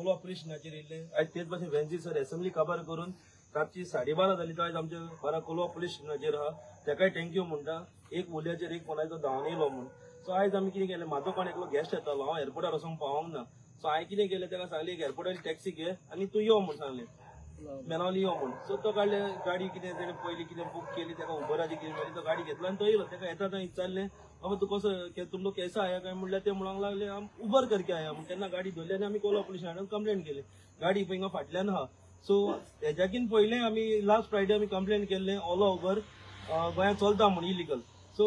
Kolwa police स्टेशनाचेर येयल्ले आयज तेच भाशेन वेंजी सर असेंब्ली काबार करून रातची 12:30 जाली तो आयज आमच्या बारा कोलवा पुलीस स्टेशनाचेर आहा तेकाय थँक्यू म्हणटा एक उल्याचेर एक फोनाचो धांवन येयलो म्हूण सो आयज आमी कितें केलें म्हाजो कोण एकलो गेस्ट येतालो हांव एअरपोर्टार वचून पावोंक ना सो हांवें कितें केलें तेका सांगलें एक एअरपोर्टाची टॅक्सी घे आनी तूं यो म्हूण सांगलें मेनावली यो म्हूण सो तो काडले गाडी कितें तेणें पयलीं कितें बूक केली तेका उबराची कितें मेळ्ळी तो गाडी घेतला आनी तो येयलो तेका येता थंय विचारलें बाबा तू कसो तुम लोग कैसा आया काय म्हणल्यार ते म्हणूंक लागले हम उबर करके आया म्हूण तेन्ना गाडी धरली आनी आमी कोलवा पुलीस स्टेशनार कंप्लेंट केली गाडी पळय हिंगा फाटल्यान आहा सो हेज्याकीन पयलें आमी लास्ट फ्रायडे आमी कंप्लेंट केल्लें ओला उबर गोंयांत चलता म्हूण इलिगल सो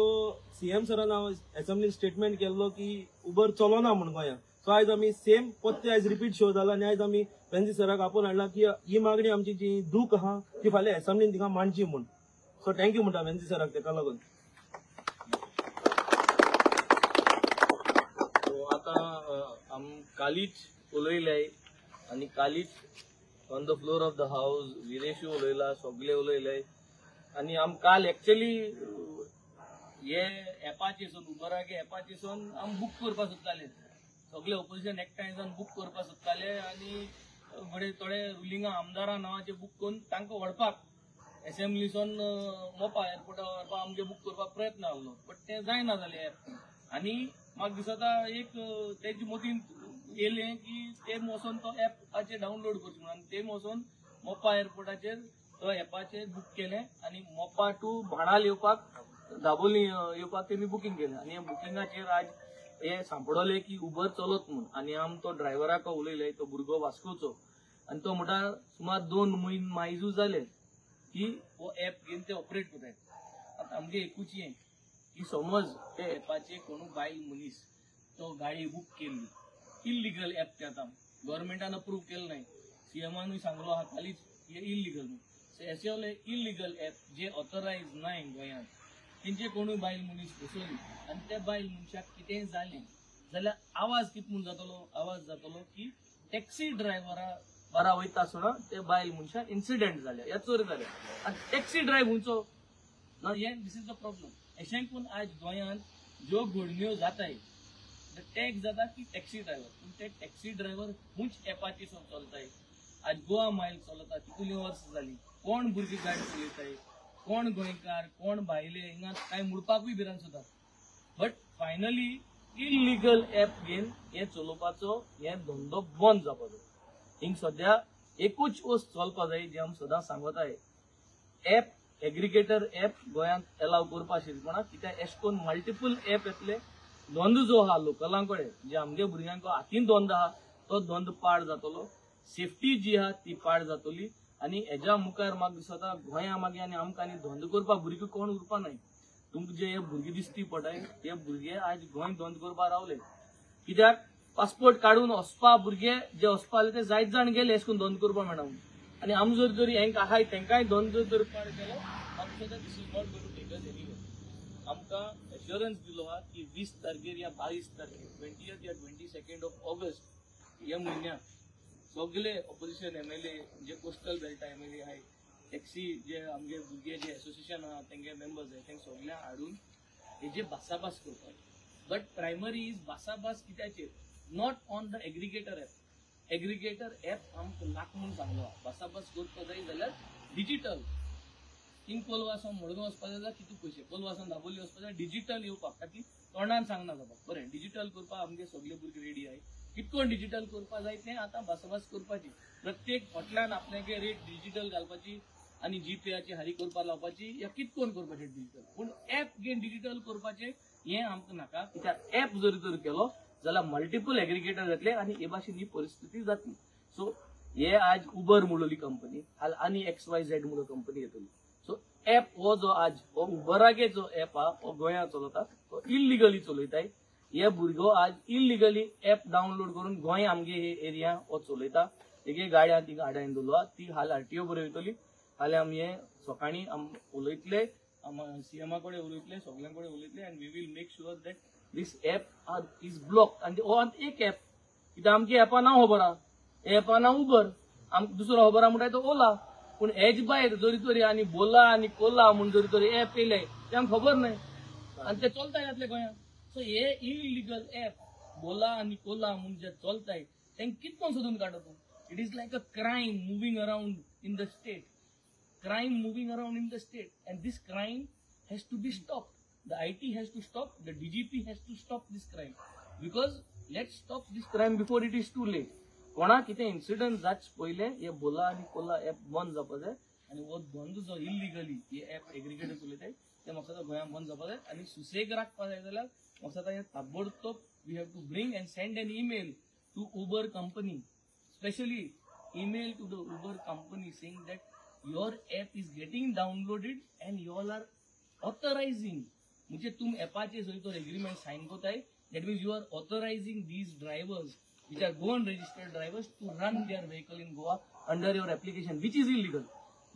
सीएम सरान हांव असेंब्लीन स्टेटमेंट केल्लो की उबर चलोना म्हूण गोंयांत सो आयज आमी सेम पत्ते आयज रिपीट शो जाला आनी आयज आमी वेंजी सराक आपोवन हाडला की ही मागणी आमची जी दूख आहा ती फाल्यां असेंब्लीन तिका मांडची म्हूण सो थँक्यू म्हणटा वेंजी सराक तेका लागून कालीच उलयले आणि कालीच on the floor of the house विरेशू उलयला सगळे उलयले आणि आम काल एक्चुअली हे एपाचेसून उबरागे एपाचेसून आम बुक करपा सोदताले सगळे ऑपोजिशन एकठांय जावन बुक करपा सोदताले आणि थोडे रुलिंगा आमदारा नावाचे बुक करून तांकां व्हरपाक असेंब्लीसून मोपा एअरपोर्टार व्हरपाक आमगे बुक करपाक प्रयत्न आहलो बट ते जायना जाले एप आणि म्हाका दिसता एक तेजी मोदीन येयलें की ते वचोन तो एपाचेर डावनलोड करचे म्हणून ते वचोन मोपा एअरपोर्टाचेर तो एपाचेर बुक केलें आनी मोपा टू भाणाल येवपाक दाबोली येवपाक तेमी बुकींग केलें आनी ह्या बुकिंगाचेर आज हे सांपडले की उबर चलत म्हणून आनी आम तो ड्रायव्हराक उलयले तो भुरगो वास्कोचो आनी तो म्हणटा सुमार 2 मायजू जाले की हो एप घेवन ते ऑपरेट करतात आतां आमगे एकूच हें की समज ते एपाचे कोण बायल मनीस तो गाडी बुक केल्ली इल्लिगल एप ते आतां गव्हर्मेंटान अप्रूव्ह केलें नाय सीएमानूय सांगलो आहा खालीच हे इल्लिगल सो अशे इल्लिगल एप जे ऑथरायज नाय गोंयांत तेंचे कोणूय बायल मनीस बसवली आनी त्या बायल मनशाक कितेंय जालें जाल्यार आवाज कितें म्हूण जातलो आवाज जातलो की टॅक्सी ड्रायव्हरा बरा वयता आसतना ते बायल मनशाक इन्सिडेंट जाल्या या चोरी जाल्या आनी टॅक्सी ड्रायव्ह हुंचो हे दिस इज द प्रॉब्लम अशें करून आज गोंयांत ज्यो घडण्यो जाताय टॅक्स जाता की टॅक्सी ड्रायव्हर पूण ते टॅक्सी ड्रायव्हर हुंच एपाची चलताय आज गोवा मायल चलता कितली वर्स जाली कोण भुरगीं गाडी चलयताय कोण गोंयकार कोण भायले हिंगा कांय मुडपाकूय भिरांत सुद्दां बट फायनली इल्लिगल एप घेवन हे चलोवपाचो हे धंदो बंद जावपाचो हिंग सद्या एकूच वस्त चलपा जाय जे आमी सदां सांगताय एप एग्रिगेटर एप गोंयांत एलाव करपा शिरपणा कित्याक एश कोन्न मल्टिपल एप येतले द्वंद जो आहा लोकलां कडेन जे आमगे भुरग्यांक हातीन द्वंद आहा तो द्वंद पाड जातलो सेफ्टी जी आहा ती पाड जातली आनी हेज्या मुखार म्हाका दिसता गोंया मागीर आनी आमकां आनी द्वंद करपा भुरगीं कोण उरपा नाय तुमकां जे हे भुरगीं दिसती पडटाय ते भुरगे आज गोंय द्वंद करपा रावले कित्याक पासपोर्ट काडून वचपा भुरगे जे वचपा ते जायत जाण गेले एश करून द्वंद करपा मेळना आनी आमी जर तरी हेंक आहाय तेंकाय द्वंद जर पाड केलो आमकां this is not going to take us anywhere आमकां एश्योरन्स दिलो आहा की 20 तारखेर या 22 तारखेर 20th या 22nd ऑफ ऑगस्ट ह्या म्हयन्याक सगळे ऑपोजिशन एमएलए जे कोस्टल बेल्टा एमएलए आहाय टॅक्सी जे आमगे भुरगे जे एसोसिएशन आहा तेंगे मेंबर्स आहाय तेंक सगळ्यांक हाडून हेजे भासाभास करपाक बट प्रायमरी इज भासाभास कित्याचेर not on the aggregator app आमकां नाक म्हणून सांगलो भासाभास करपा जाय जाल्यार डिजिटल थिंग कोलवासान मडगांव वचपा जाल्यार कितू पयशे कोलवासान दाबोली वचपा जाल्यार डिजिटल येवपाक ताकी तोंडान सांगना जावपाक बरें डिजिटल करपाक आमगे सगळे भुरगे रेडी आहाय कितकोन डिजिटल करपा जाय तें आतां भासाभास करपाची प्रत्येक हॉटेलान आपल्यागे रेट डिजिटल घालपाची आनी जीपेची हारी करपा लावपाची या कितकोन करपाचें डिजिटल पूण एप घेवन डिजिटल करपाचें हें आमकां नाका कित्याक एप जर तर केलो जाल्यार मल्टिपल एग्रिगेटर जातले आनी हे भाशेन ही परिस्थिती जातली सो हे आज उबर म्हणलोली कंपनी आनी XYZ म्हणून कंपनी येतली सो एप हो जो आज हो उबरागे जो एप आहा हो गोंयांत चलता तो इल्लिगली चलयताय हे भुरगो आज इल्लिगली एप डावनलोड करून गोंय आमगे हे एरिया हो चलयता तेगे गाड्या ती हाडायन दवरला ती हाल RTO बरयतली हाले आमी हे सकाळी उलयतले सीएमा कडेन उलयतले सगळ्यां कडेन उलयतले आनी we will make sure that this app is block आनी हो एक एप कित्याक आमगे एपा नांव खबर आहा एपा नांव उबर आमकां दुसरो खबर आहा म्हणटा तो ओला पूण हेज भायर जरी तरी आनी बोला आनी कोला म्हूण जरी तरी एप येयले ते आमकां खबर नाय आनी ते चलताय जातले गोंयांत सो हे इल्लिगल एप बोला आनी कोला म्हूण जे चलताय तांकां कितको सोदून काडटा तूं? It is like a crime moving around in the state. Crime moving around in the state, and this crime has to be stopped. The IT has to stop, the DGP has to stop this crime, because let's stop this crime before it is too late. कोणा कितें incident जाच पयले हे बोला आनी Cola app बंद जावपा जाय, आनी हो बंद जो इलिगली हे ऍप एग्रिगेटर चलयताय ते म्हाका दिसता गोंयांत बंद जावपा जाय. आनी सुसेग राखपा जाय जाल्यार म्हाका दिसता हे ताबडतोब we have to bring and send an email to Uber company, especially email to the Uber company saying that your app is getting downloaded and you all are authorizing. म्हणजे तुम ऍपाचे जर तो एग्रीमेंट साइन कोताय, that means you are authorizing these drivers which are Goan registered drivers to run their vehicle in Goa under your application, which is illegal.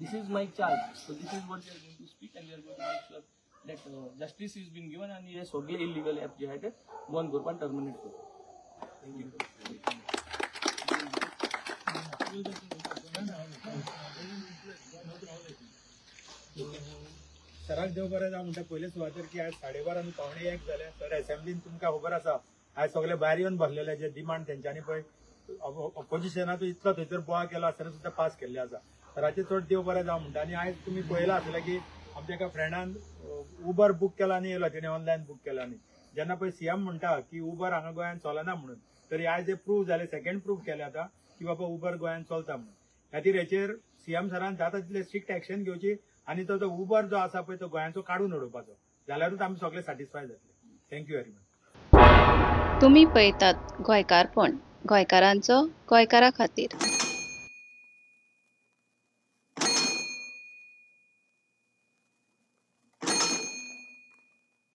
This is my charge. So this is what we are going to speak, and we are going to make sure that justice is being given and हे सगळे illegal app जे आहे ते बंद करपान terminate करता. Thank you. सराक देव बरें जावं म्हणटा पयले सुवातेर की आज 12:30 आनी 1:45 जाले. सर असेंब्लीन तुमकां खबर आसा आज सगळे भायर येवन भरलेले जे डिमांड तेंच्यांनी पळय ऑपोजिशनाचो इतलो थंयसर बोवाळ केलो आसतना सुद्दां पास केल्ले आसा. सराचे चड देव बरें जावं म्हणटा. आनी आयज तुमी पळयलां आसलें की आमच्या एका फ्रेंडान उबर बूक केला आनी येयलो, तिणें ऑनलायन बूक केला आनी जेन्ना पळय सीएम म्हणटा की उबर हांगा गोंयांत चलना म्हणून, तरी आयज हे प्रूव जाले, सेकंड प्रूव केले आतां की बाबा उबर गोंयांत चलता म्हणून. खातीर हेचेर सीएम सरान जाता तितले स्ट्रिक्ट एक्शन घेवची आनी तो उबर जो आसा पळय तो गोंयांचो काडून उडोवपाचो, जाल्यारूच आमी सगळे सॅटिस्फाय जातले. Thank you very much. तुम्ही पळयतात गोंयकारपण, गोंयकारांचो गोंयकारा खातीर.